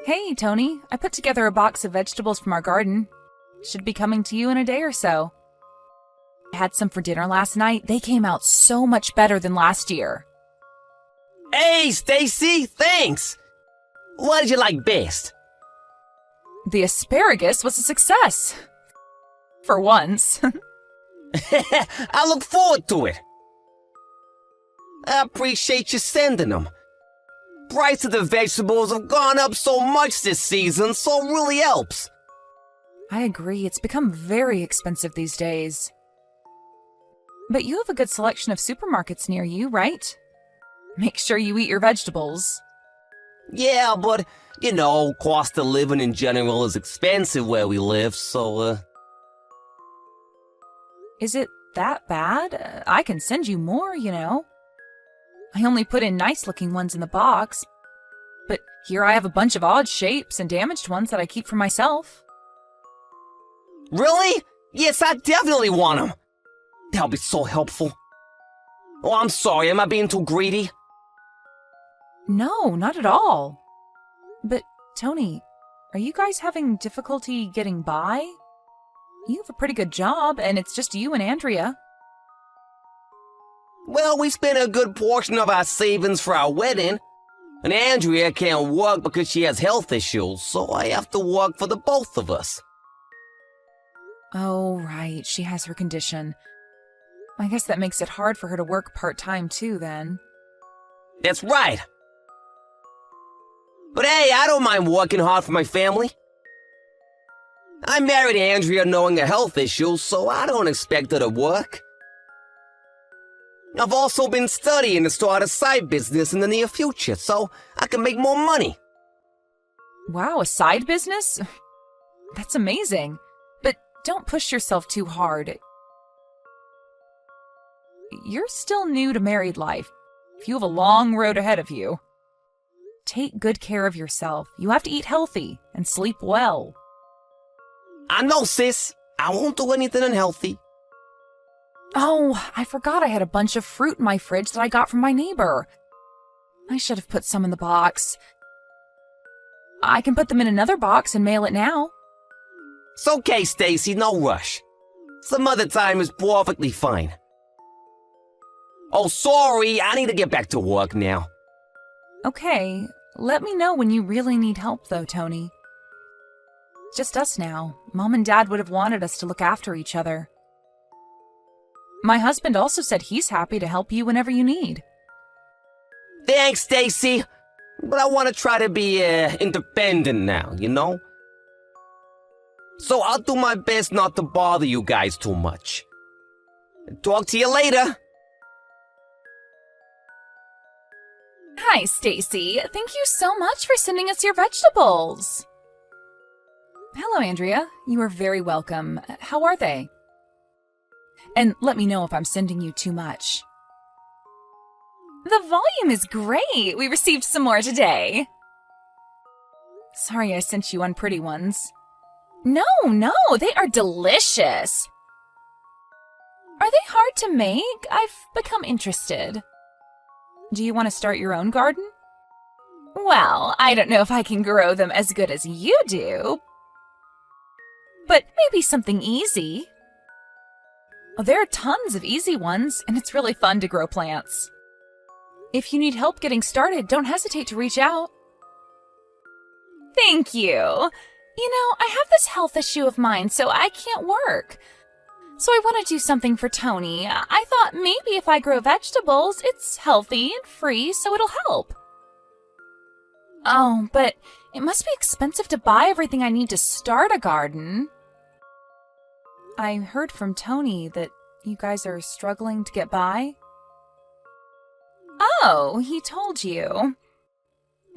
Hey, Tony, I put together a box of vegetables from our garden. Should be coming to you in a day or so. I had some for dinner last night. They came out so much better than last year. Hey, Stacy, thanks! What did you like best? The asparagus was a success. For once. I look forward to it. I appreciate you sending them. Price of the vegetables have gone up so much this season, so it really helps. I agree, it's become very expensive these days. But you have a good selection of supermarkets near you, right? Make sure you eat your vegetables. Yeah, but, cost of living in general is expensive where we live, so, Is it that bad? I can send you more, I only put in nice-looking ones in the box. But here I have a bunch of odd shapes and damaged ones that I keep for myself. Really? Yes, I definitely want them. That'll be so helpful. Oh, I'm sorry, am I being too greedy? No, not at all. But, Tony, are you guys having difficulty getting by? You have a pretty good job, and it's just you and Andrea. Well, we spent a good portion of our savings for our wedding. And Andrea can't work because she has health issues, so I have to work for the both of us. Oh, right, she has her condition. I guess that makes it hard for her to work part-time too, then. That's right. But hey, I don't mind working hard for my family. I married Andrea knowing her health issues, so I don't expect her to work. I've also been studying to start a side business in the near future, so I can make more money. Wow, a side business? That's amazing. But don't push yourself too hard. You're still new to married life. You have a long road ahead of you. Take good care of yourself. You have to eat healthy and sleep well. I know, sis. I won't do anything unhealthy. Oh, I forgot I had a bunch of fruit in my fridge that I got from my neighbor. I should have put some in the box. I can put them in another box and mail it now. It's okay, Stacy, no rush. Some other time is perfectly fine. Oh, sorry, I need to get back to work now. Okay, let me know when you really need help though, Tony. Just us now. Mom and Dad would have wanted us to look after each other. My husband also said he's happy to help you whenever you need. Thanks, Stacy. But I want to try to be, independent now, So I'll do my best not to bother you guys too much. Talk to you later. Hi, Stacy. Thank you so much for sending us your vegetables. Hello, Andrea. You are very welcome. How are they? And let me know if I'm sending you too much. The volume is great. We received some more today. Sorry I sent you unpretty ones. No, they are delicious. Are they hard to make? I've become interested. Do you want to start your own garden? Well, I don't know if I can grow them as good as you do, but maybe something easy. Oh, there are tons of easy ones, and it's really fun to grow plants. If you need help getting started, don't hesitate to reach out. Thank you. I have this health issue of mine, so I can't work. So I want to do something for Tony. I thought maybe if I grow vegetables, it's healthy and free, so it'll help. Oh, but it must be expensive to buy everything I need to start a garden. I heard from Tony that you guys are struggling to get by. Oh, he told you.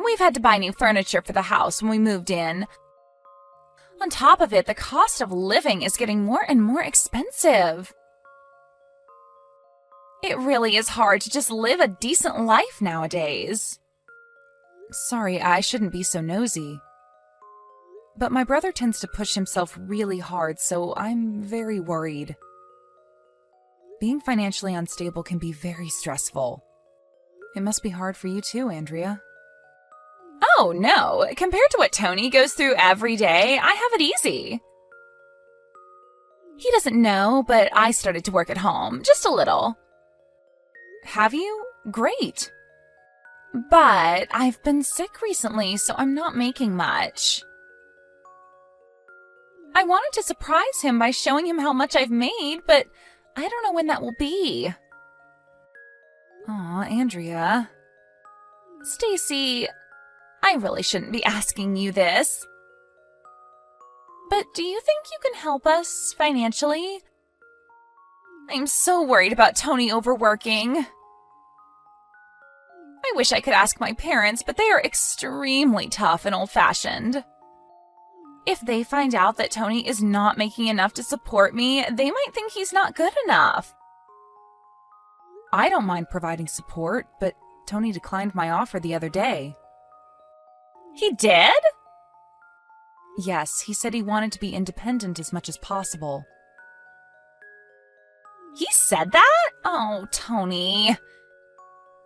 We've had to buy new furniture for the house when we moved in. On top of it, the cost of living is getting more and more expensive. It really is hard to just live a decent life nowadays. Sorry, I shouldn't be so nosy. But my brother tends to push himself really hard, so I'm very worried. Being financially unstable can be very stressful. It must be hard for you too, Andrea. Oh, no. Compared to what Tony goes through every day, I have it easy. He doesn't know, but I started to work at home, just a little. Have you? Great. But I've been sick recently, so I'm not making much. I wanted to surprise him by showing him how much I've made, but I don't know when that will be. Aw, Andrea. Stacy, I really shouldn't be asking you this. But do you think you can help us financially? I'm so worried about Tony overworking. I wish I could ask my parents, but they are extremely tough and old-fashioned. If they find out that Tony is not making enough to support me, they might think he's not good enough. I don't mind providing support, but Tony declined my offer the other day. He did? Yes, he said he wanted to be independent as much as possible. He said that? Oh, Tony.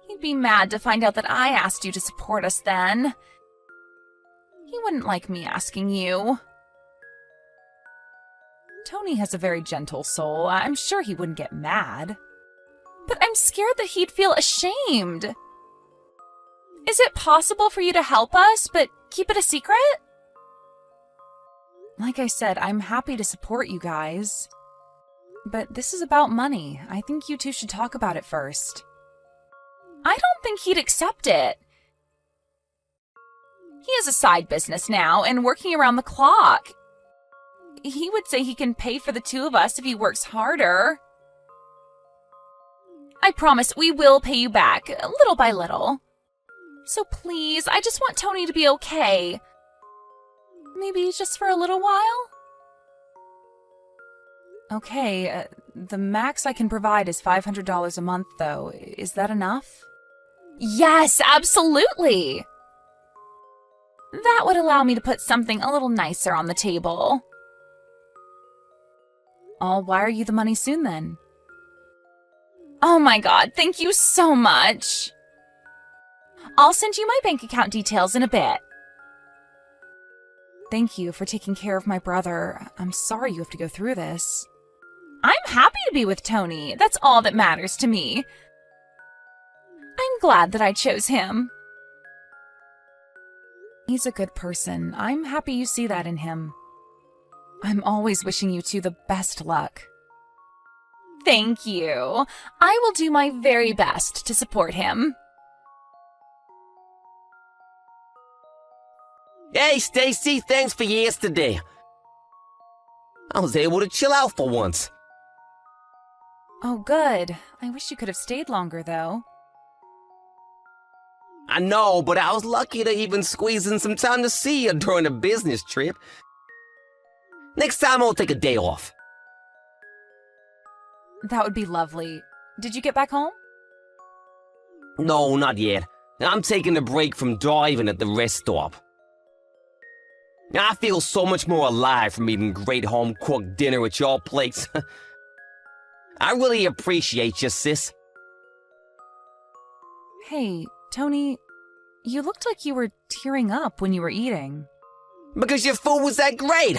He'd be mad to find out that I asked you to support us then. He wouldn't like me asking you. Tony has a very gentle soul. I'm sure he wouldn't get mad. But I'm scared that he'd feel ashamed. Is it possible for you to help us, but keep it a secret? Like I said, I'm happy to support you guys. But this is about money. I think you two should talk about it first. I don't think he'd accept it. He has a side business now and working around the clock. He would say he can pay for the two of us if he works harder. I promise we will pay you back, little by little. So please, I just want Tony to be okay. Maybe just for a little while? Okay, the max I can provide is $500 a month, though. Is that enough? Yes, absolutely! That would allow me to put something a little nicer on the table. I'll wire you the money soon, then. Oh my god, thank you so much! I'll send you my bank account details in a bit. Thank you for taking care of my brother. I'm sorry you have to go through this. I'm happy to be with Tony. That's all that matters to me. I'm glad that I chose him. He's a good person. I'm happy you see that in him. I'm always wishing you two the best luck. Thank you. I will do my very best to support him. Hey, Stacy, thanks for yesterday. I was able to chill out for once. Oh, good. I wish you could have stayed longer, though. I know, but I was lucky to even squeeze in some time to see you during a business trip. Next time I'll take a day off. That would be lovely. Did you get back home? No, not yet. I'm taking a break from driving at the rest stop. I feel so much more alive from eating great home-cooked dinner at your place. I really appreciate you, sis. Hey, Tony, you looked like you were tearing up when you were eating. Because your food was that great.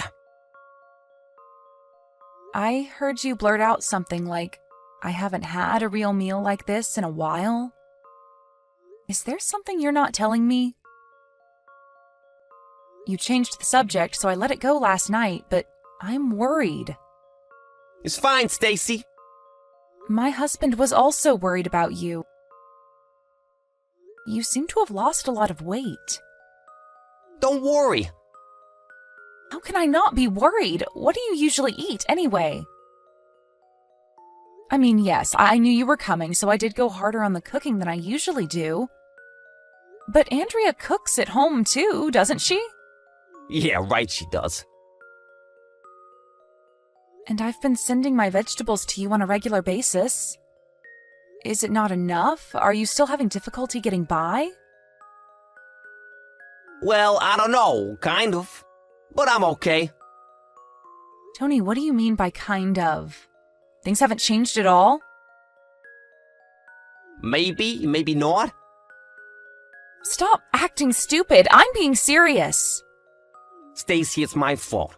I heard you blurt out something like, I haven't had a real meal like this in a while. Is there something you're not telling me? You changed the subject, so I let it go last night, but I'm worried. It's fine, Stacy. My husband was also worried about you. You seem to have lost a lot of weight. Don't worry. How can I not be worried? What do you usually eat, anyway? I mean, yes, I knew you were coming, so I did go harder on the cooking than I usually do. But Andrea cooks at home, too, doesn't she? Yeah, right, she does. And I've been sending my vegetables to you on a regular basis. Is it not enough? Are you still having difficulty getting by? Well, I don't know, kind of. But I'm okay. Tony, what do you mean by kind of? Things haven't changed at all? Maybe, maybe not. Stop acting stupid. I'm being serious. Stacy, it's my fault.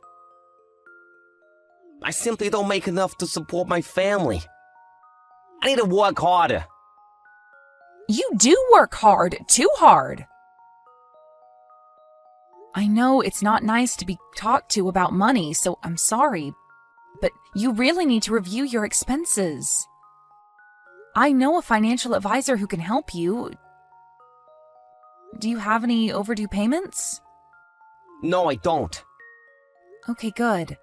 I simply don't make enough to support my family. I need to work harder. You do work hard, too hard. I know it's not nice to be talked to about money, so I'm sorry, but you really need to review your expenses. I know a financial advisor who can help you. Do you have any overdue payments? No, I don't. Okay, good.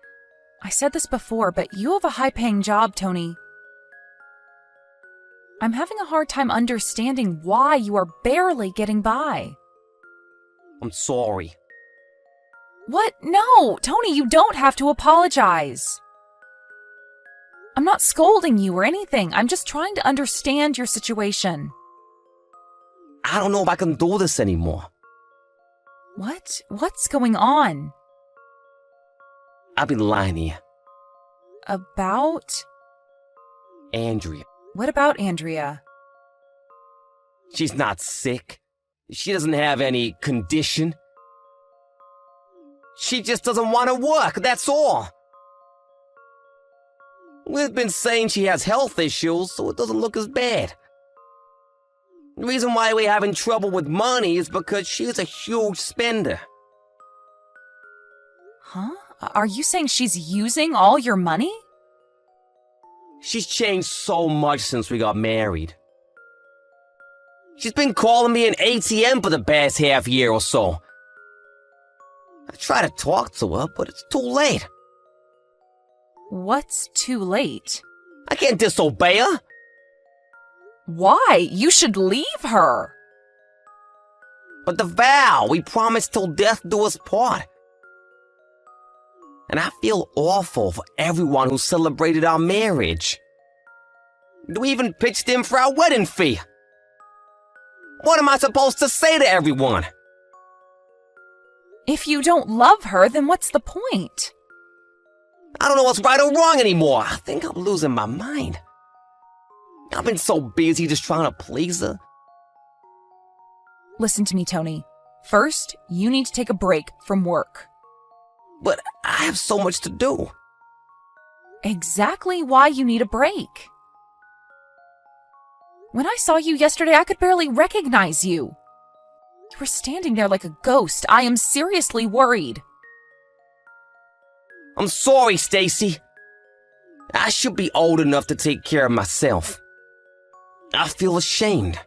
I said this before, but you have a high-paying job, Tony. I'm having a hard time understanding why you are barely getting by. I'm sorry. What? No, Tony, you don't have to apologize. I'm not scolding you or anything. I'm just trying to understand your situation. I don't know if I can do this anymore. What? What's going on? I've been lying to you. About? Andrea. What about Andrea? She's not sick. She doesn't have any condition. She just doesn't want to work, that's all. We've been saying she has health issues, so it doesn't look as bad. The reason why we're having trouble with money is because she's a huge spender. Huh? Are you saying she's using all your money? She's changed so much since we got married. She's been calling me an ATM for the past half year or so. I try to talk to her, but it's too late. What's too late? I can't disobey her. Why? You should leave her. But the vow, we promised till death do us part. And I feel awful for everyone who celebrated our marriage. We even pitched in for our wedding fee. What am I supposed to say to everyone? If you don't love her, then what's the point? I don't know what's right or wrong anymore. I think I'm losing my mind. I've been so busy just trying to please her. Listen to me, Tony. First, you need to take a break from work. But I have so much to do. Exactly why you need a break. When I saw you yesterday, I could barely recognize you. You were standing there like a ghost. I am seriously worried. I'm sorry, Stacy. I should be old enough to take care of myself. I feel ashamed.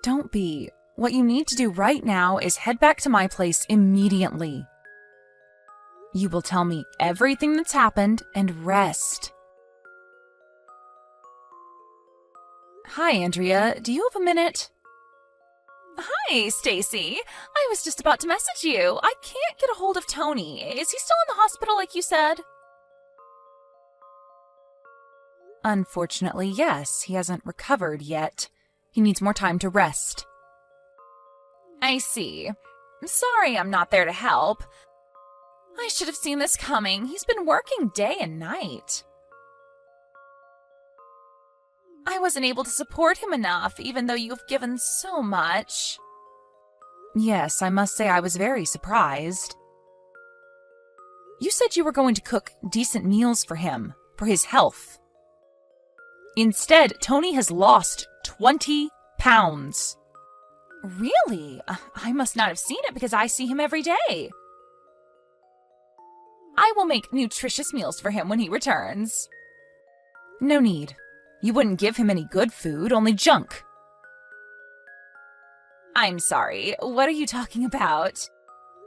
Don't be. What you need to do right now is head back to my place immediately. You will tell me everything that's happened and rest. Hi, Andrea. Do you have a minute? Hi, Stacy. I was just about to message you. I can't get a hold of Tony. Is he still in the hospital like you said? Unfortunately, yes. He hasn't recovered yet. He needs more time to rest. I see. Sorry I'm not there to help. I should have seen this coming. He's been working day and night. I wasn't able to support him enough, even though you've given so much. Yes, I must say I was very surprised. You said you were going to cook decent meals for him, for his health. Instead, Tony has lost 20 pounds. Really? I must not have seen it because I see him every day. I will make nutritious meals for him when he returns. No need. You wouldn't give him any good food, only junk. I'm sorry, what are you talking about?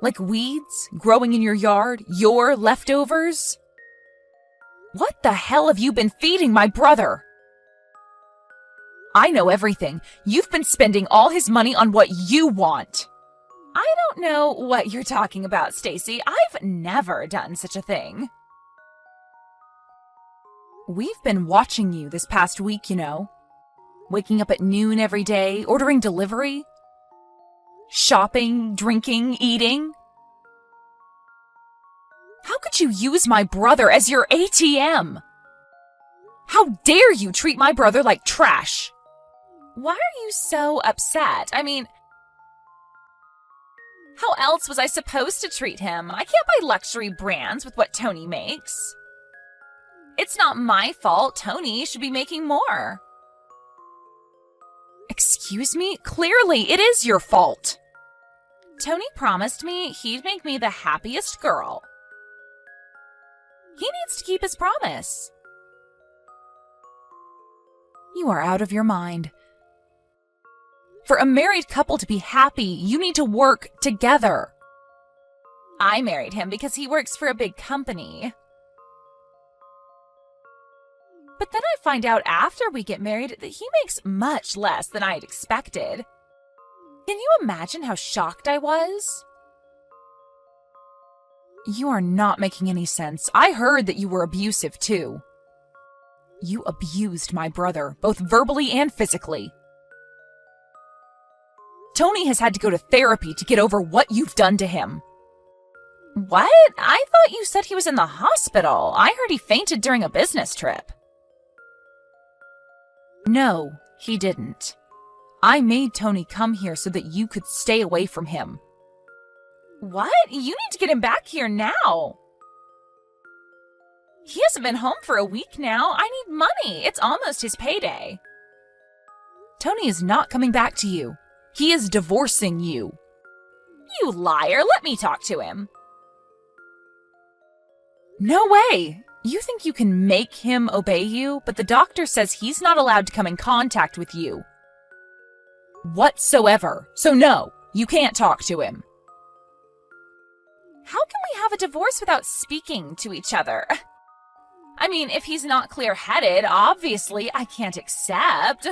Like weeds growing in your yard? Your leftovers? What the hell have you been feeding my brother? I know everything. You've been spending all his money on what you want. I don't know what you're talking about, Stacy. I've never done such a thing. We've been watching you this past week, you know. Waking up at noon every day, ordering delivery. Shopping, drinking, eating. How could you use my brother as your ATM? How dare you treat my brother like trash? Why are you so upset? I mean, how else was I supposed to treat him? I can't buy luxury brands with what Tony makes. It's not my fault. Tony should be making more. Excuse me? Clearly, it is your fault. Tony promised me he'd make me the happiest girl. He needs to keep his promise. You are out of your mind. For a married couple to be happy, you need to work together. I married him because he works for a big company. But then I find out after we get married that he makes much less than I'd expected. Can you imagine how shocked I was? You are not making any sense. I heard that you were abusive too. You abused my brother, both verbally and physically. Tony has had to go to therapy to get over what you've done to him. What? I thought you said he was in the hospital. I heard he fainted during a business trip. No, he didn't. I made Tony come here so that you could stay away from him. What? You need to get him back here now. He hasn't been home for a week now. I need money. It's almost his payday. Tony is not coming back to you. He is divorcing you. You liar. Let me talk to him. No way. You think you can make him obey you, but the doctor says he's not allowed to come in contact with you whatsoever. So no, you can't talk to him. How can we have a divorce without speaking to each other? I mean, if he's not clear-headed, obviously I can't accept.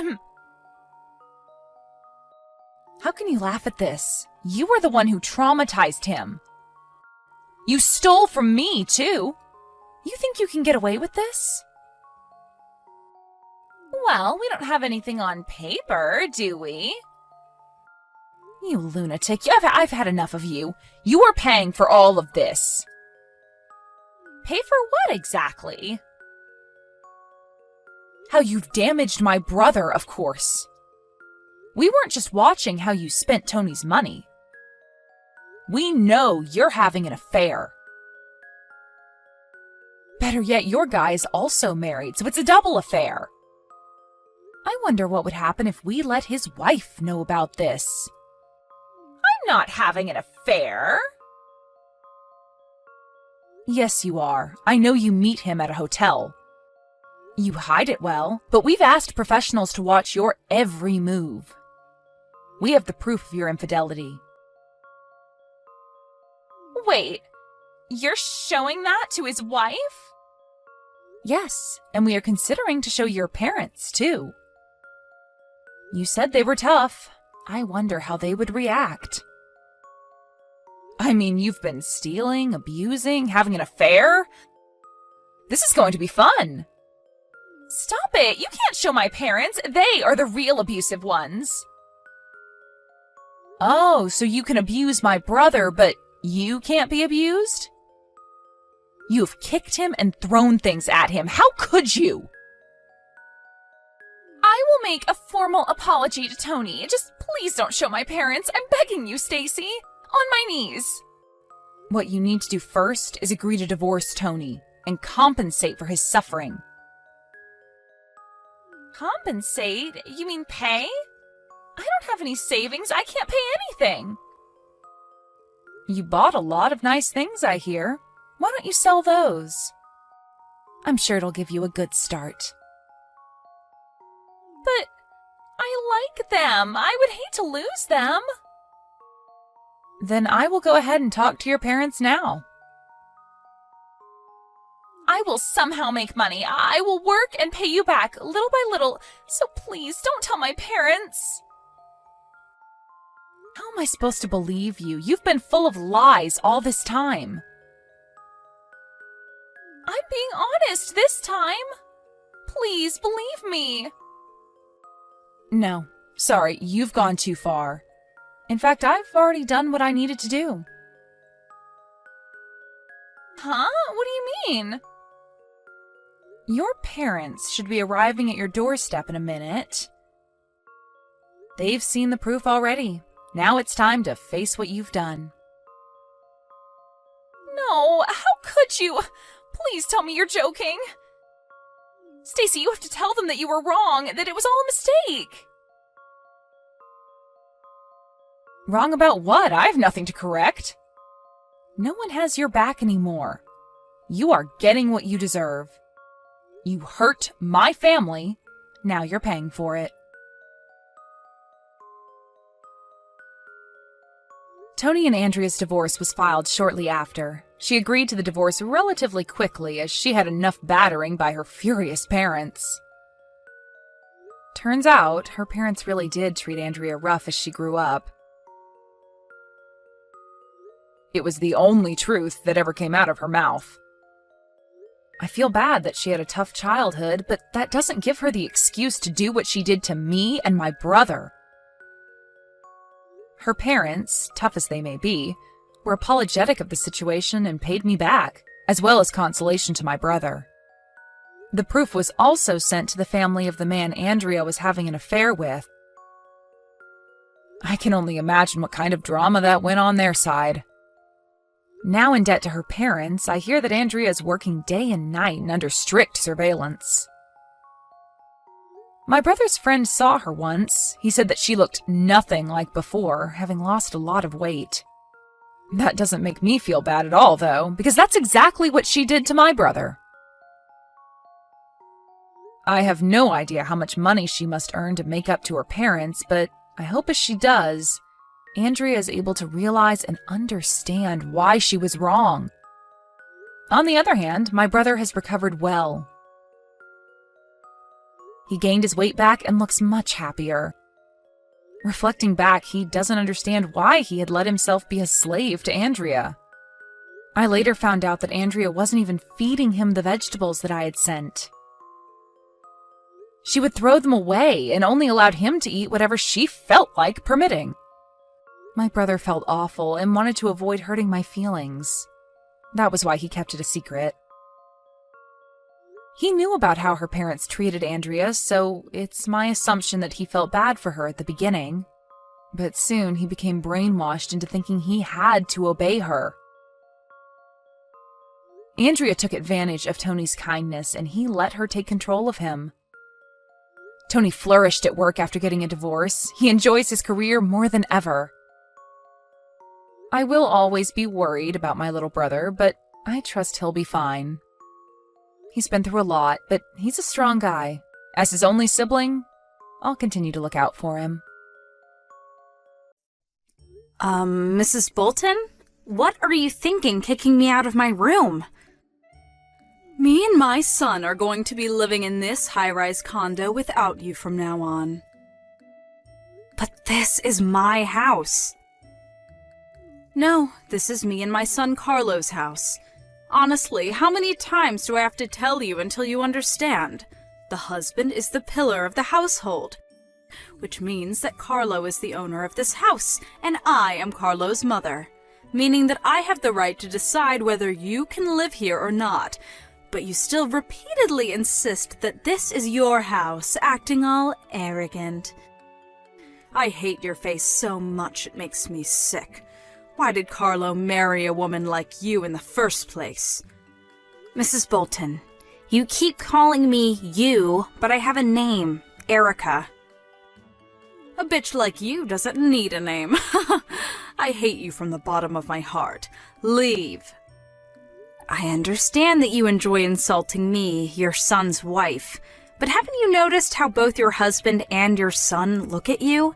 How can you laugh at this? You were the one who traumatized him. You stole from me, too. You think you can get away with this? Well, we don't have anything on paper, do we? You lunatic. I've had enough of you. You are paying for all of this. Pay for what exactly? How you've damaged my brother, of course. We weren't just watching how you spent Tony's money. We know you're having an affair. Better yet, your guy's also married, so it's a double affair. I wonder what would happen if we let his wife know about this. I'm not having an affair. Yes, you are. I know you meet him at a hotel. You hide it well, but we've asked professionals to watch your every move. We have the proof of your infidelity. Wait, you're showing that to his wife? Yes, and we are considering to show your parents, too. You said they were tough. I wonder how they would react. I mean, you've been stealing, abusing, having an affair? This is going to be fun. Stop it! You can't show my parents. They are the real abusive ones. Oh, so you can abuse my brother, but you can't be abused? You've kicked him and thrown things at him. How could you? I will make a formal apology to Tony. Just please don't show my parents. I'm begging you, Stacy. On my knees. What you need to do first is agree to divorce Tony and compensate for his suffering. Compensate? You mean pay? I don't have any savings. I can't pay anything. You bought a lot of nice things, I hear. Why don't you sell those? I'm sure it'll give you a good start. But I like them. I would hate to lose them. Then I will go ahead and talk to your parents now. I will somehow make money. I will work and pay you back little by little. So please don't tell my parents. How am I supposed to believe you? You've been full of lies all this time. I'm being honest this time. Please believe me. No, sorry, you've gone too far. In fact, I've already done what I needed to do. Huh? What do you mean? Your parents should be arriving at your doorstep in a minute. They've seen the proof already. Now it's time to face what you've done. No, how could you? Please tell me you're joking. Stacy, you have to tell them that you were wrong, that it was all a mistake. Wrong about what? I have nothing to correct. No one has your back anymore. You are getting what you deserve. You hurt my family. Now you're paying for it. Tony and Andrea's divorce was filed shortly after. She agreed to the divorce relatively quickly as she had enough battering by her furious parents. Turns out, her parents really did treat Andrea rough as she grew up. It was the only truth that ever came out of her mouth. I feel bad that she had a tough childhood, but that doesn't give her the excuse to do what she did to me and my brother. Her parents, tough as they may be, were apologetic of the situation and paid me back, as well as consolation to my brother. The proof was also sent to the family of the man Andrea was having an affair with. I can only imagine what kind of drama that went on their side. Now in debt to her parents, I hear that Andrea is working day and night and under strict surveillance. My brother's friend saw her once. He said that she looked nothing like before, having lost a lot of weight. That doesn't make me feel bad at all, though, because that's exactly what she did to my brother. I have no idea how much money she must earn to make up to her parents, but I hope as she does, Andrea is able to realize and understand why she was wrong. On the other hand, my brother has recovered well. He gained his weight back and looks much happier. Reflecting back, he doesn't understand why he had let himself be a slave to Andrea. I later found out that Andrea wasn't even feeding him the vegetables that I had sent. She would throw them away and only allowed him to eat whatever she felt like permitting. My brother felt awful and wanted to avoid hurting my feelings. That was why he kept it a secret. He knew about how her parents treated Andrea, so it's my assumption that he felt bad for her at the beginning. But soon he became brainwashed into thinking he had to obey her. Andrea took advantage of Tony's kindness and he let her take control of him. Tony flourished at work after getting a divorce. He enjoys his career more than ever. I will always be worried about my little brother, but I trust he'll be fine. He's been through a lot, but he's a strong guy. As his only sibling, I'll continue to look out for him. Mrs. Bolton? What are you thinking kicking me out of my room? Me and my son are going to be living in this high-rise condo without you from now on. But this is my house. No, this is me and my son Carlo's house. Honestly, how many times do I have to tell you until you understand? The husband is the pillar of the household, which means that Carlo is the owner of this house, and I am Carlo's mother, meaning that I have the right to decide whether you can live here or not, but you still repeatedly insist that this is your house, acting all arrogant. I hate your face so much it makes me sick. Why did Carlo marry a woman like you in the first place? Mrs. Bolton, you keep calling me you, but I have a name, Erica. A bitch like you doesn't need a name. I hate you from the bottom of my heart. Leave. I understand that you enjoy insulting me, your son's wife, but haven't you noticed how both your husband and your son look at you?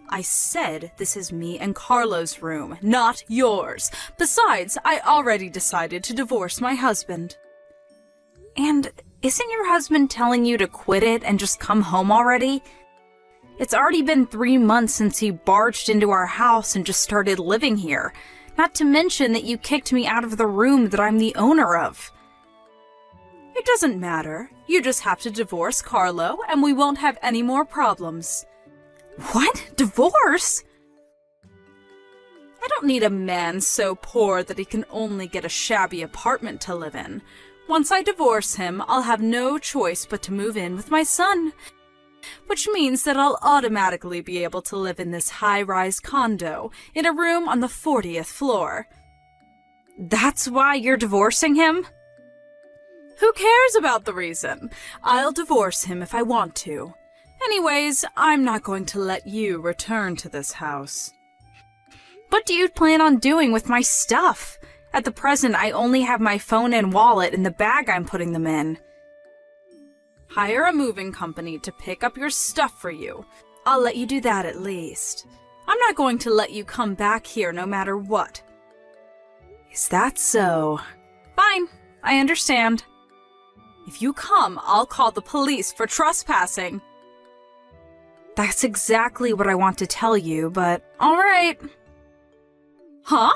I said this is me and Carlo's room, not yours. Besides, I already decided to divorce my husband. And isn't your husband telling you to quit it and just come home already? It's already been 3 months since he barged into our house and just started living here. Not to mention that you kicked me out of the room that I'm the owner of. It doesn't matter. You just have to divorce Carlo and we won't have any more problems. What? Divorce? I don't need a man so poor that he can only get a shabby apartment to live in. Once I divorce him, I'll have no choice but to move in with my son. which means that I'll automatically be able to live in this high-rise condo in a room on the 40th floor. That's why you're divorcing him? Who cares about the reason? I'll divorce him if I want to. Anyways, I'm not going to let you return to this house. What do you plan on doing with my stuff? At the present, I only have my phone and wallet in the bag I'm putting them in. Hire a moving company to pick up your stuff for you. I'll let you do that at least. I'm not going to let you come back here no matter what. Is that so? Fine, I understand. If you come, I'll call the police for trespassing. That's exactly what I want to tell you, but alright. Huh?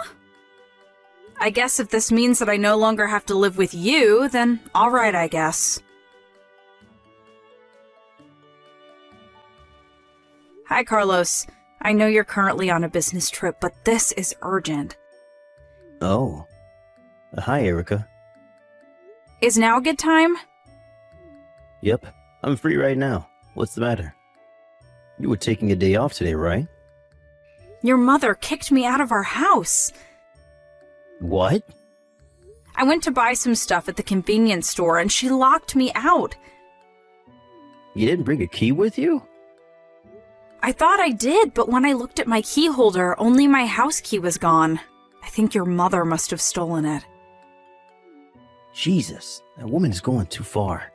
I guess if this means that I no longer have to live with you, then alright, I guess. Hi, Carlos. I know you're currently on a business trip, but this is urgent. Oh. Hi, Erica. Is now a good time? Yep, I'm free right now. What's the matter? You were taking a day off today, right? Your mother kicked me out of our house. What? I went to buy some stuff at the convenience store and she locked me out. You didn't bring a key with you? I thought I did, but when I looked at my key holder, only my house key was gone. I think your mother must have stolen it. Jesus, that woman is going too far.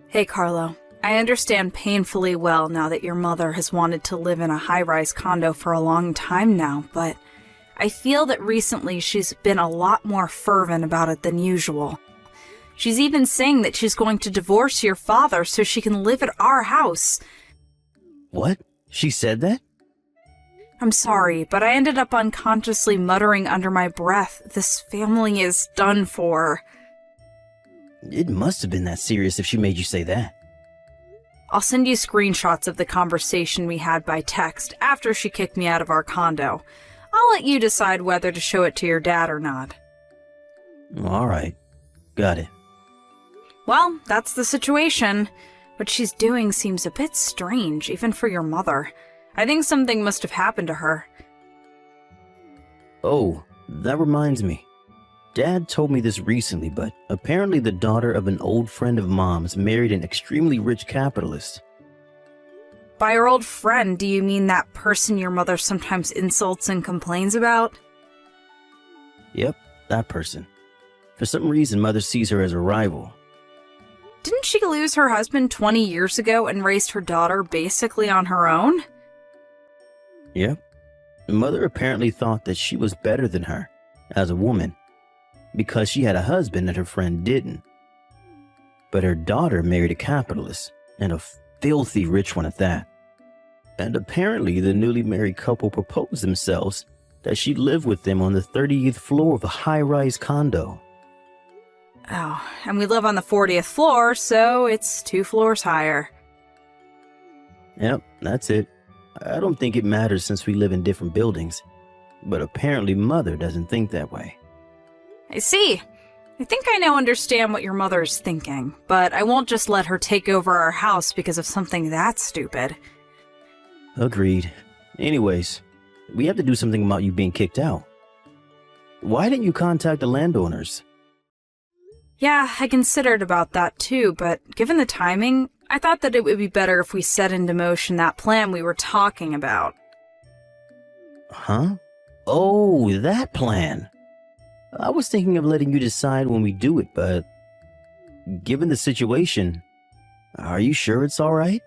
Hey, Carlo. I understand painfully well now that your mother has wanted to live in a high-rise condo for a long time now, but I feel that recently she's been a lot more fervent about it than usual. She's even saying that she's going to divorce your father so she can live at our house. What? She said that? I'm sorry, but I ended up unconsciously muttering under my breath, "This family is done for." It must have been that serious if she made you say that. I'll send you screenshots of the conversation we had by text after she kicked me out of our condo. I'll let you decide whether to show it to your dad or not. Alright, got it. Well, that's the situation. What she's doing seems a bit strange, even for your mother. I think something must have happened to her. Oh, that reminds me. Dad told me this recently, but apparently the daughter of an old friend of Mom's married an extremely rich capitalist. By your old friend, do you mean that person your mother sometimes insults and complains about? Yep, that person. For some reason, Mother sees her as a rival. Didn't she lose her husband 20 years ago and raised her daughter basically on her own? Yep. Mother apparently thought that she was better than her, as a woman, because she had a husband that her friend didn't. But her daughter married a capitalist, and a filthy rich one at that. And apparently the newly married couple proposed themselves that she live with them on the 30th floor of a high-rise condo. Oh, and we live on the 40th floor, so it's 2 floors higher. Yep, that's it. I don't think it matters since we live in different buildings, but apparently Mother doesn't think that way. I see. I think I now understand what your mother's thinking, but I won't just let her take over our house because of something that stupid. Agreed. Anyways, we have to do something about you being kicked out. Why didn't you contact the landowners? Yeah, I considered about that too, but given the timing, I thought that it would be better if we set into motion that plan we were talking about. Huh? Oh, that plan. I was thinking of letting you decide when we do it, but given the situation, are you sure it's alright?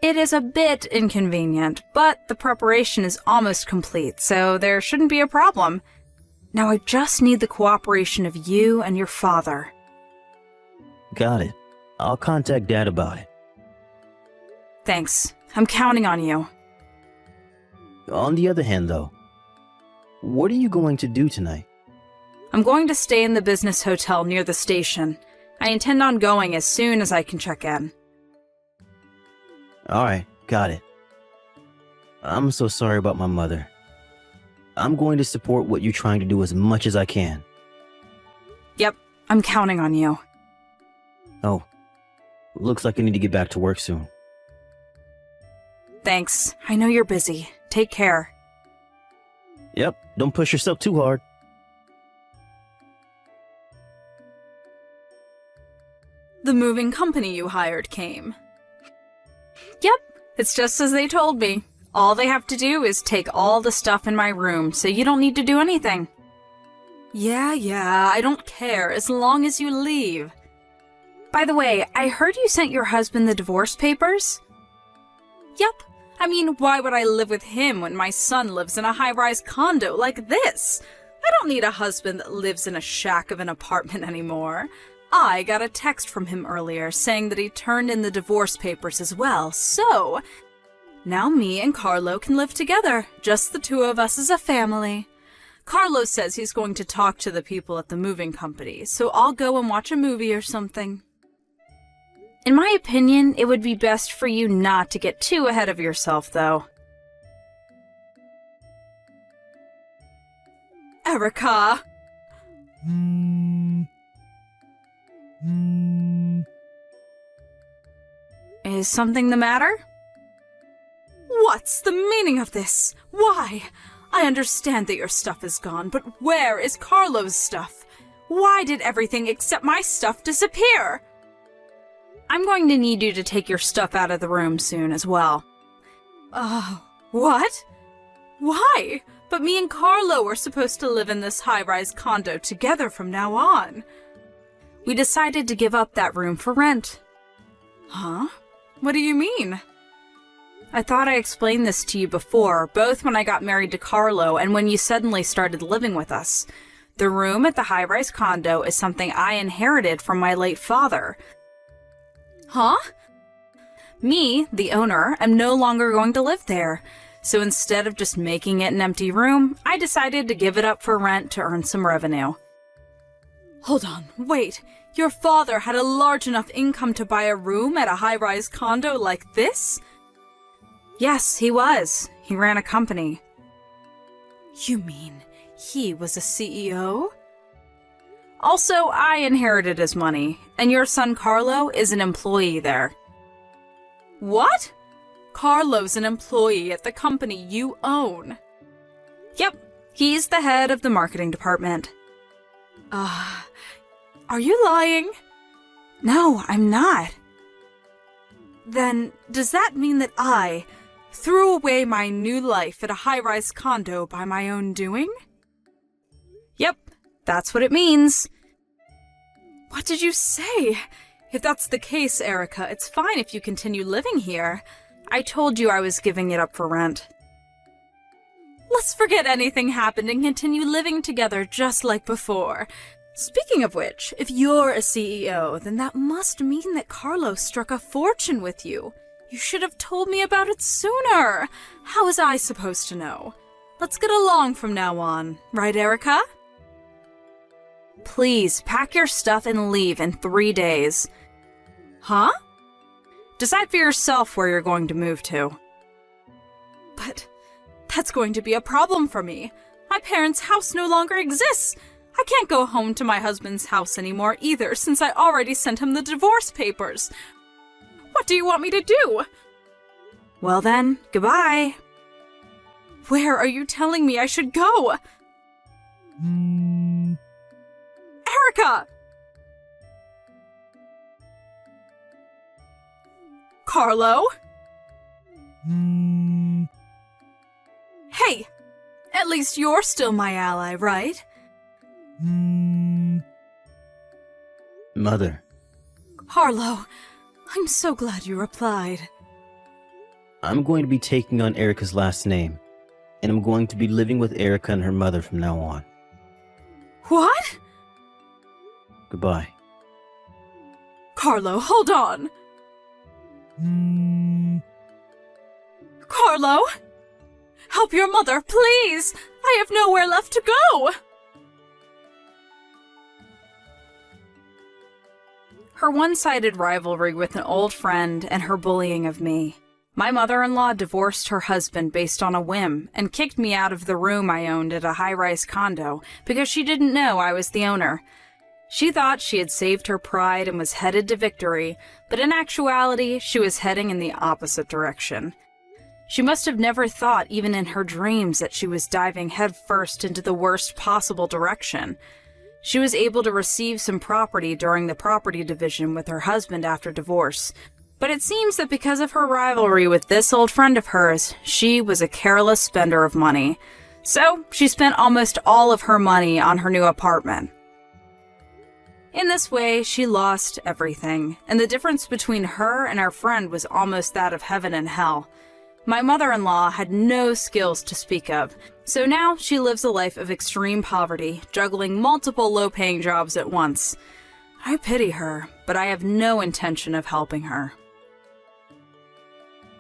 It is a bit inconvenient, but the preparation is almost complete, so there shouldn't be a problem. Now I just need the cooperation of you and your father. Got it. I'll contact Dad about it. Thanks. I'm counting on you. On the other hand, though, what are you going to do tonight? I'm going to stay in the business hotel near the station. I intend on going as soon as I can check in. Alright, got it. I'm so sorry about my mother. I'm going to support what you're trying to do as much as I can. Yep, I'm counting on you. Oh, Looks like I need to get back to work soon. Thanks. I know you're busy. Take care. Yep, don't push yourself too hard. The moving company you hired came. Yep, it's just as they told me. All they have to do is take all the stuff in my room, so you don't need to do anything. Yeah, I don't care as long as you leave. By the way, I heard you sent your husband the divorce papers? Yep. I mean, why would I live with him when my son lives in a high-rise condo like this? I don't need a husband that lives in a shack of an apartment anymore. I got a text from him earlier saying that he turned in the divorce papers as well, so now me and Carlo can live together, just the two of us as a family. Carlo says he's going to talk to the people at the moving company, so I'll go and watch a movie or something. In my opinion, it would be best for you not to get too ahead of yourself, though. Erica! Is something the matter? What's the meaning of this? Why? I understand that your stuff is gone, but where is Carlo's stuff? Why did everything except my stuff disappear? I'm going to need you to take your stuff out of the room soon as well. What? Why? But me and Carlo are supposed to live in this high-rise condo together from now on. We decided to give up that room for rent. Huh? What do you mean? I thought I explained this to you before, both when I got married to Carlo and when you suddenly started living with us. The room at the high-rise condo is something I inherited from my late father. Huh? Me, the owner, am no longer going to live there. So instead of just making it an empty room, I decided to give it up for rent to earn some revenue. Hold on, wait. Your father had a large enough income to buy a room at a high-rise condo like this? Yes, he was. He ran a company. You mean he was a CEO? Also, I inherited his money, and your son Carlo is an employee there. What? Carlo's an employee at the company you own. Yep, he's the head of the marketing department. Are you lying? No, I'm not. Then, does that mean that I threw away my new life at a high-rise condo by my own doing? Yep, that's what it means. What did you say? If that's the case, Erica, it's fine if you continue living here. I told you I was giving it up for rent. Let's forget anything happened and continue living together just like before. Speaking of which, if you're a CEO, then that must mean that Carlo struck a fortune with you. You should have told me about it sooner. How was I supposed to know? Let's get along from now on, right, Erica? Please, pack your stuff and leave in 3 days. Huh? Decide for yourself where you're going to move to. But that's going to be a problem for me. My parents' house no longer exists. I can't go home to my husband's house anymore either, since I already sent him the divorce papers. What do you want me to do? Well then, goodbye. Where are you telling me I should go? Erica! Carlo? Hey, at least you're still my ally, right? Mother, Carlo, I'm so glad you replied. I'm going to be taking on Erica's last name, and I'm going to be living with Erica and her mother from now on. What? Goodbye. Carlo, hold on. Carlo? Help your mother, please! I have nowhere left to go! Her one-sided rivalry with an old friend and her bullying of me. My mother-in-law divorced her husband based on a whim and kicked me out of the room I owned at a high-rise condo because she didn't know I was the owner. She thought she had saved her pride and was headed to victory, but in actuality, she was heading in the opposite direction. She must have never thought, even in her dreams, that she was diving headfirst into the worst possible direction. She was able to receive some property during the property division with her husband after divorce, but it seems that because of her rivalry with this old friend of hers, she was a careless spender of money. So, she spent almost all of her money on her new apartment. In this way, she lost everything, and the difference between her and her friend was almost that of heaven and hell. My mother-in-law had no skills to speak of, so now she lives a life of extreme poverty, juggling multiple low-paying jobs at once. I pity her, but I have no intention of helping her.